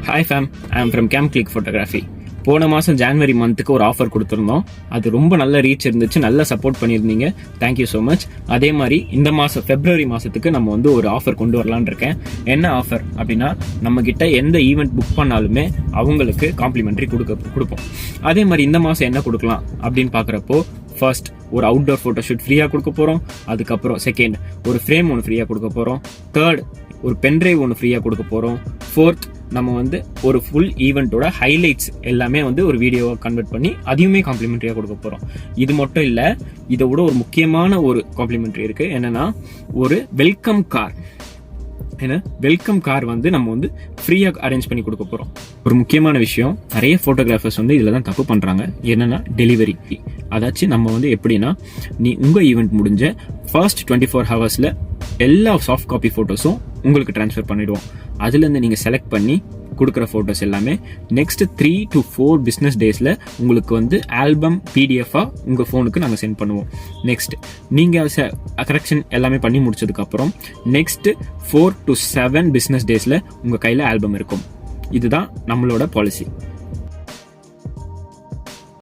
Hi fam, I am from Camp Click Photography. போன மாதம் January மந்த்துக்கு ஒரு ஆஃபர் கொடுத்துருந்தோம். அது ரொம்ப நல்ல ரீச் இருந்துச்சு, நல்ல சப்போர்ட் பண்ணியிருந்தீங்க. Thank you so much. அதே மாதிரி இந்த மாதம் ஃபெப்ரவரி மாதத்துக்கு நம்ம வந்து ஒரு ஆஃபர் கொண்டு வரலான்னு இருக்கேன். என்ன ஆஃபர் அப்படின்னா, நம்மக்கிட்ட எந்த ஈவெண்ட் புக் பண்ணாலுமே அவங்களுக்கு காம்ப்ளிமெண்ட்ரி கொடுப்போம். அதே மாதிரி இந்த மாதம் என்ன கொடுக்கலாம் அப்படின்னு பார்க்குறப்போ, ஃபர்ஸ்ட் ஒரு அவுட்டோர் ஃபோட்டோ ஷூட் ஃப்ரீயாக கொடுக்க போகிறோம். அதுக்கப்புறம் செகண்ட் ஒரு ஃப்ரேம் ஒன்று ஃப்ரீயாக கொடுக்க போகிறோம். தேர்ட் ஒரு பென்ட்ரைவ் ஒன்று ஃப்ரீயாக கொடுக்க போகிறோம். ஃபோர்த் நம்ம வந்து ஒரு ஃபுல் ஈவெண்ட்டோட ஹைலைட்ஸ் எல்லாமே வந்து ஒரு வீடியோவை கன்வெர்ட் பண்ணி அதையுமே காம்ப்ளிமெண்ட்ரியாக கொடுக்க போகிறோம். இது மட்டும் இல்லை, இதை விட ஒரு முக்கியமான ஒரு காம்ப்ளிமெண்ட்ரி இருக்குது. என்னென்னா ஒரு வெல்கம் கார். ஏன்னா வெல்கம் கார் வந்து நம்ம வந்து ஃப்ரீயாக அரேஞ்ச் பண்ணி கொடுக்க போகிறோம். ஒரு முக்கியமான விஷயம், நிறைய ஃபோட்டோகிராஃபர்ஸ் வந்து இதில் தான் தப்பு பண்ணுறாங்க. என்னென்னா டெலிவரி. அதாச்சும் நம்ம வந்து எப்படின்னா, நீ உங்கள் ஈவெண்ட் முடிஞ்ச ஃபர்ஸ்ட் 24 hours எல்லா சாஃப்ட் காப்பி ஃபோட்டோஸும் உங்களுக்கு ட்ரான்ஸ்ஃபர் பண்ணிவிடுவோம். அதுலேருந்து நீங்கள் செலக்ட் பண்ணி கொடுக்குற ஃபோட்டோஸ் எல்லாமே நெக்ஸ்ட் 3 to 4 பிஸ்னஸ் டேஸில் உங்களுக்கு வந்து ஆல்பம் பிடிஎஃபாக உங்கள் ஃபோனுக்கு நாங்கள் சென்ட் பண்ணுவோம். நெக்ஸ்ட் நீங்கள் கரெக்ஷன் எல்லாமே பண்ணி முடிச்சதுக்கப்புறம் நெக்ஸ்ட் 4 to 7 பிஸ்னஸ் டேஸில் உங்கள் கையில் ஆல்பம் இருக்கும். இதுதான் நம்மளோட பாலிசி.